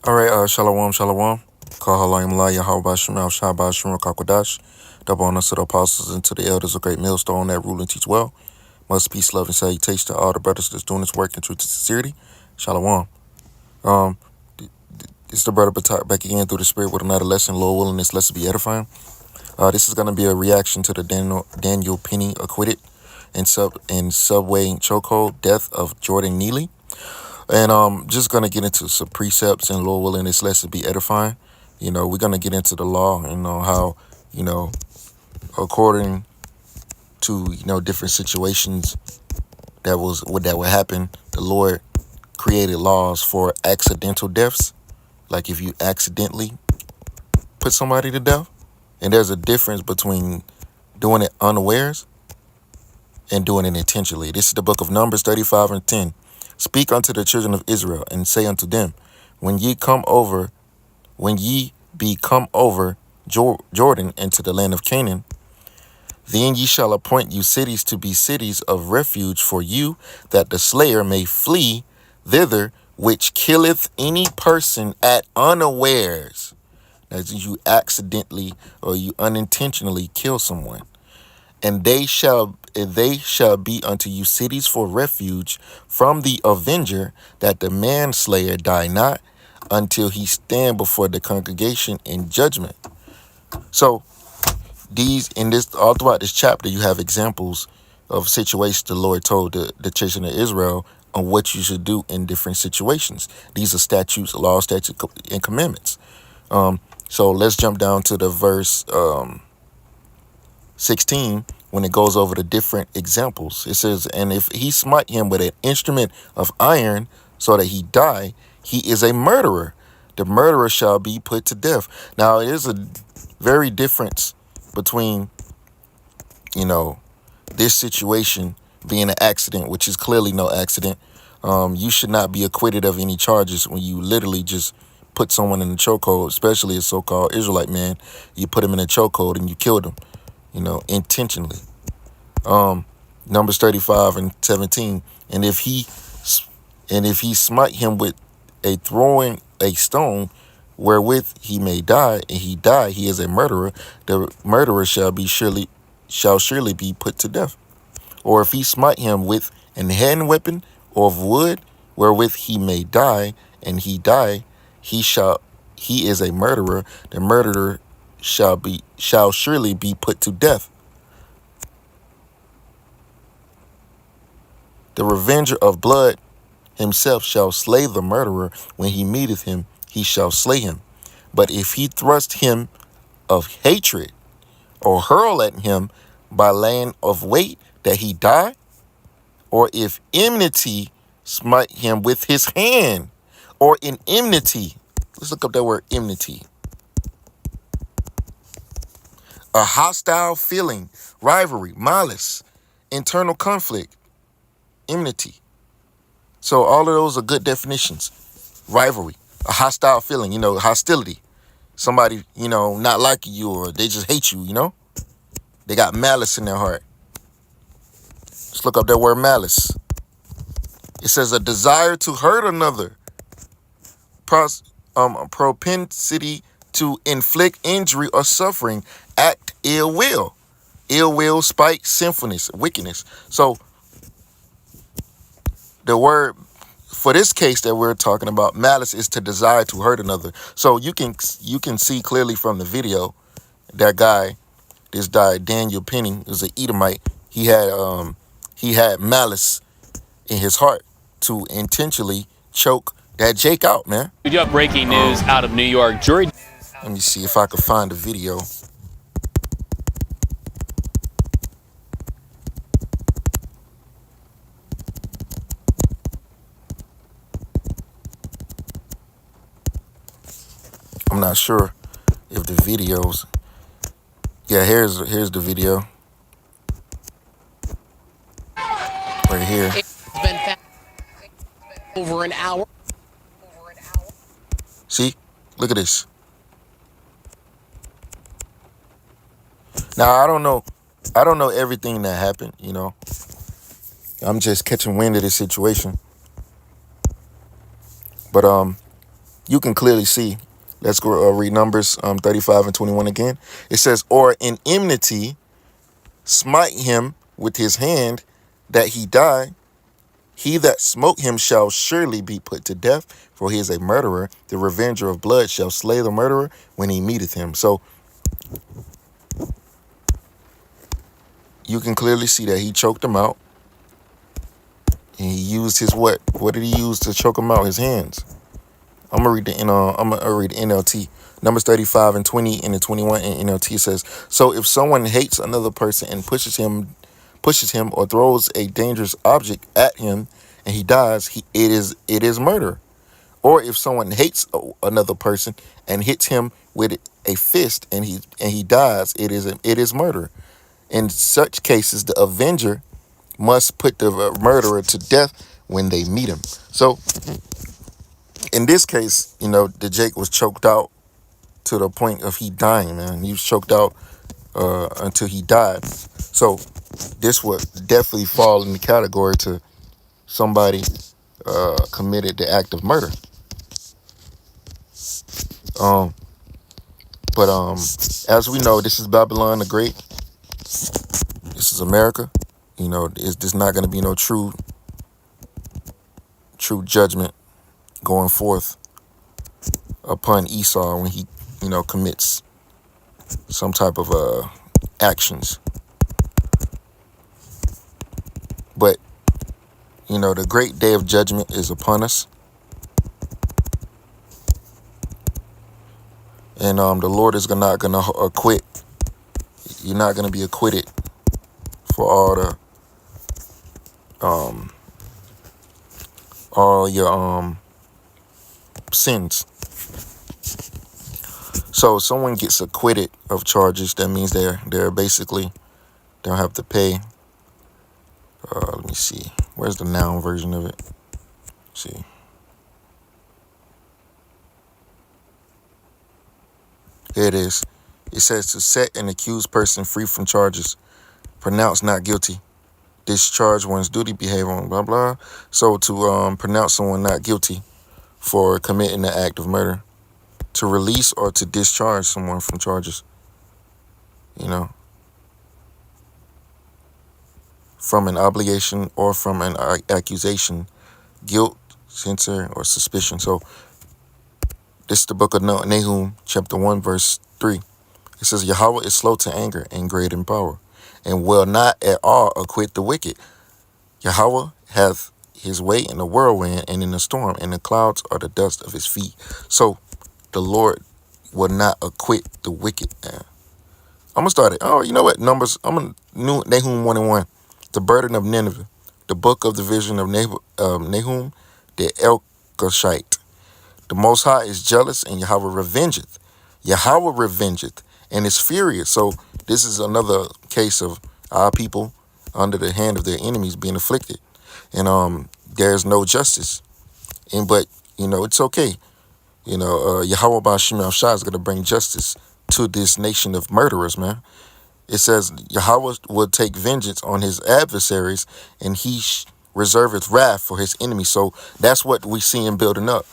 All right, shalom, shalom. Kahalayim la Yahweh Shem Al Shabbat Shem Kakwadash. Double honor to the apostles and to the elders of Great Millstone that rule and teach well. Much peace, love, and salutation to all the brothers that's doing this work in truth and sincerity. Shalom. Um, it's the brother Batak back again through the spirit with another lesson. Lord willing, this lesson be edifying. This is going to be a reaction to the Daniel Penny acquitted and subway chokehold death of Jordan Neely. And just gonna get into some precepts and Lord willing, this lesson be edifying. We're gonna get into the law and how, according to different situations that would happen, the Lord created laws for accidental deaths, like if you accidentally put somebody to death. And there's a difference between doing it unawares and doing it intentionally. This is the book of Numbers 35:10. Speak unto the children of Israel, and say unto them, when ye be come over Jordan into the land of Canaan, then ye shall appoint you cities to be cities of refuge for you, that the slayer may flee thither, which killeth any person at unawares. As you accidentally or you unintentionally kill someone. And they shall be unto you cities for refuge from the avenger, that the manslayer die not, until he stand before the congregation in judgment. So all throughout this chapter, you have examples of situations the Lord told the children of Israel on what you should do in different situations. These are statutes, laws, statutes, and commandments. So let's jump down to the verse 16, when it goes over the different examples. It says, and if he smite him with an instrument of iron so that he die, he is a murderer. The murderer shall be put to death. Now, it is a very difference between, this situation being an accident, which is clearly no accident. You should not be acquitted of any charges when you literally just put someone in a chokehold, especially a so-called Israelite man. You put him in a chokehold and you killed him. Intentionally. Numbers 35:17. And if he smite him with throwing a stone wherewith he may die, and he die, he is a murderer. The murderer shall surely be put to death. Or if he smite him with an hand weapon of wood wherewith he may die, and he die, he is a murderer. The murderer shall surely be put to death. The revenger of blood himself shall slay the murderer. When he meeteth him, he shall slay him. But if he thrust him of hatred, or hurl at him by laying of weight, that he die, or if enmity smite him with his hand, or in enmity, let's look up that word enmity. A hostile feeling, rivalry, malice, internal conflict, enmity. So all of those are good definitions. Rivalry, a hostile feeling, hostility. Somebody, not liking you, or they just hate you, They got malice in their heart. Let's look up that word malice. It says a desire to hurt another. Propensity to inflict injury or suffering, act ill will, spite, sinfulness, wickedness. So the word for this case that we're talking about, malice, is to desire to hurt another. So you can see clearly from the video, this guy Daniel Penny, was an Edomite. He had malice in his heart to intentionally choke that Jake out, man. We do have breaking news out of New York. Jury. Let me see if I can find the video. I'm not sure if the videos. Yeah, here's the video. Right here. It's been found over an hour. See? Look at this. Now, I don't know everything that happened, I'm just catching wind of this situation. But You can clearly see. Let's go read Numbers 35 and 21 again. It says, or in enmity, smite him with his hand that he die. He that smote him shall surely be put to death, for he is a murderer. The revenger of blood shall slay the murderer when he meeteth him. So you can clearly see that he choked him out. And he used his what? What did he use to choke him out? His hands. I'm gonna read the NLT. Numbers 35 and 20 and the 21 in NLT says, so if someone hates another person and pushes him or throws a dangerous object at him and he dies, it is murder. Or if someone hates another person and hits him with a fist and he dies, it is murder. In such cases, the avenger must put the murderer to death when they meet him. So in this case, the Jake was choked out to the point of he dying, man. He was choked out until he died. So this would definitely fall in the category to somebody committed the act of murder. But as we know, this is Babylon the Great. This is America. There's not going to be no true judgment going forth upon Esau when he, commits some type of actions. But, the great day of judgment is upon us. And the Lord is not going to acquit. You're not going to be acquitted for all your sins. So if someone gets acquitted of charges, that means they're basically don't have to pay. Let me see. Where's the noun version of it? Let's see. Here it is. It says to set an accused person free from charges, pronounced not guilty, discharge one's duty, behave on blah blah. So to pronounce someone not guilty for committing the act of murder, to release or to discharge someone from charges, from an obligation or from an accusation, guilt, censure, or suspicion. So this is the book of Nahum, chapter 1, verse 3. It says, Yahweh is slow to anger and great in power, and will not at all acquit the wicked. Yahweh hath his way in the whirlwind and in the storm, and the clouds are the dust of his feet. So the Lord will not acquit the wicked, man. I'm going to start it. Oh, you know what? Numbers. Nahum 1 and 1. The burden of Nineveh. The book of the vision of Nahum, the Elkoshite. The Most High is jealous, and Yahweh revengeth. Yahweh revengeth, and is furious. So this is another case of our people under the hand of their enemies being afflicted. And there's no justice. But it's okay. Yahweh Ba'Shem Al-Shah is going to bring justice to this nation of murderers, man. It says Yahweh will take vengeance on his adversaries, and he reserveth wrath for his enemies. So that's what we see him building up.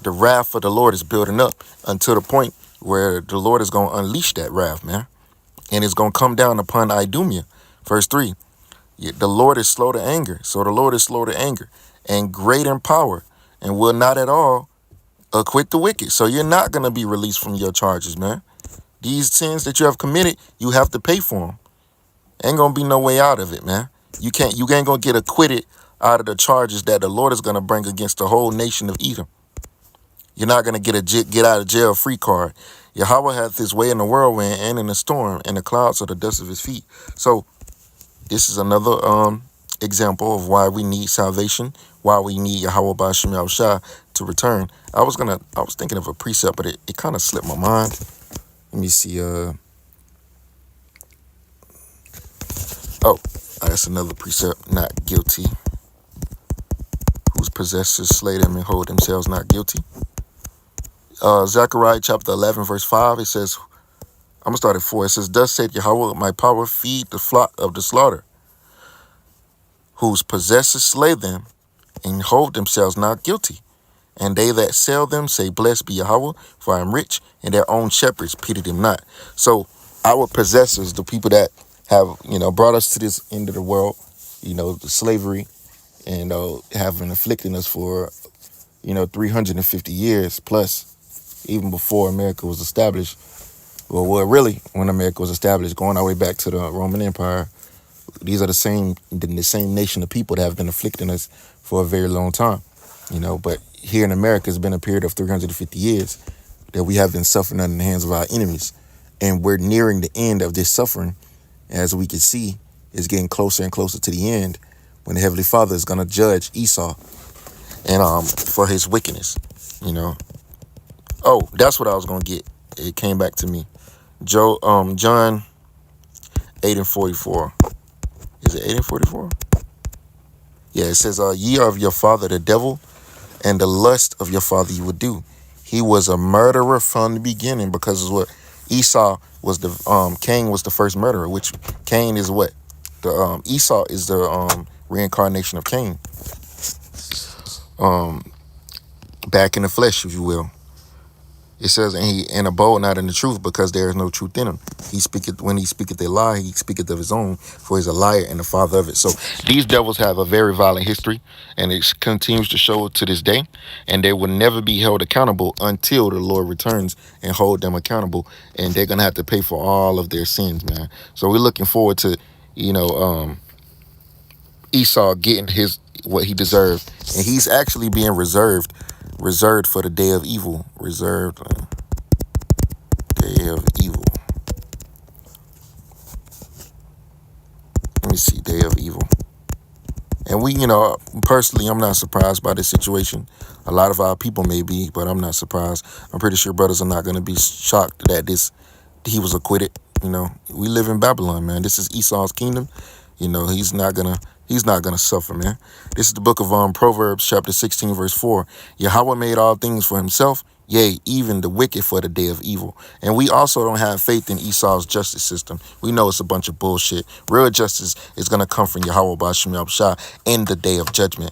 The wrath of the Lord is building up until the point where the Lord is going to unleash that wrath, man. And it's going to come down upon Idumea. Verse 3. The Lord is slow to anger. So the Lord is slow to anger and great in power, and will not at all acquit the wicked. So you're not going to be released from your charges, man. These sins that you have committed, you have to pay for them. Ain't going to be no way out of it, man. You ain't going to get acquitted out of the charges that the Lord is going to bring against the whole nation of Edom. You're not going to get a get out of jail free card. Yahweh hath his way in the whirlwind and in the storm, and the clouds are the dust of his feet. So this is another example of why we need salvation, why we need Yahweh Ba'Shem Al-Shah to return. I was thinking of a precept, but it kind of slipped my mind. Let me see. That's another precept. Not guilty. Whose possessors slay them and hold themselves not guilty. Zechariah chapter 11, verse 5. It says, I'm going to start at 4. It says, thus said Yahweh, my power feed the flock of the slaughter, whose possessors slay them and hold themselves not guilty. And they that sell them say, Blessed be Yahweh, for I am rich, and their own shepherds pity them not. So our possessors, the people that have, brought us to this end of the world, the slavery, and having afflicted us for, 350 years plus, even before America was established. Well, really, when America was established, going all the way back to the Roman Empire, these are the same nation of people that have been afflicting us for a very long time, But here in America, it's been a period of 350 years that we have been suffering under the hands of our enemies, and we're nearing the end of this suffering. As we can see, it's getting closer and closer to the end when the Heavenly Father is going to judge Esau and for his wickedness. Oh, that's what I was going to get. It came back to me. John 8:44. Is it 8:44? Yeah, it says, ye are of your father the devil, and the lust of your father you would do. He was a murderer from the beginning, because it's what Esau was Cain was the first murderer, which Cain is what? Esau is the reincarnation of Cain. Back in the flesh, if you will. It says, and abode not in the truth, because there is no truth in him. When he speaketh a lie, he speaketh of his own, for he's a liar and the father of it. So these devils have a very violent history, and it continues to show to this day, and they will never be held accountable until the Lord returns and hold them accountable, and they're gonna have to pay for all of their sins, man. So we're looking forward to, Esau getting what he deserved, and he's actually being reserved for the day of evil. Reserved day of evil. Let me see, day of evil. And we, personally, I'm not surprised by this situation. A lot of our people may be, but I'm not surprised. I'm pretty sure brothers are not going to be shocked that he was acquitted. We live in Babylon, man. This is Esau's kingdom. He's not gonna suffer, man. This is the book of Proverbs, chapter 16, verse 4. Yahweh made all things for himself, yea, even the wicked for the day of evil. And we also don't have faith in Esau's justice system. We know it's a bunch of bullshit. Real justice is gonna come from Yahweh B'Shem Yahushua in the day of judgment.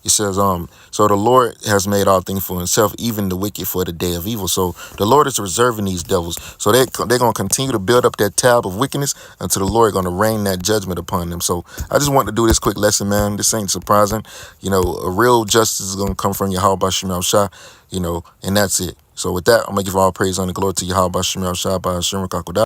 It says, so the Lord has made all things for himself, even the wicked for the day of evil. So the Lord is reserving these devils. So they're going to continue to build up that tab of wickedness until the Lord is going to rain that judgment upon them. So I just want to do this quick lesson, man. This ain't surprising. A real justice is going to come from Yahweh B'Shem Yahushua, and that's it. So with that, I'm going to give all praise and glory to Yahweh B'Shem Yahushua by Hashem Kakodah.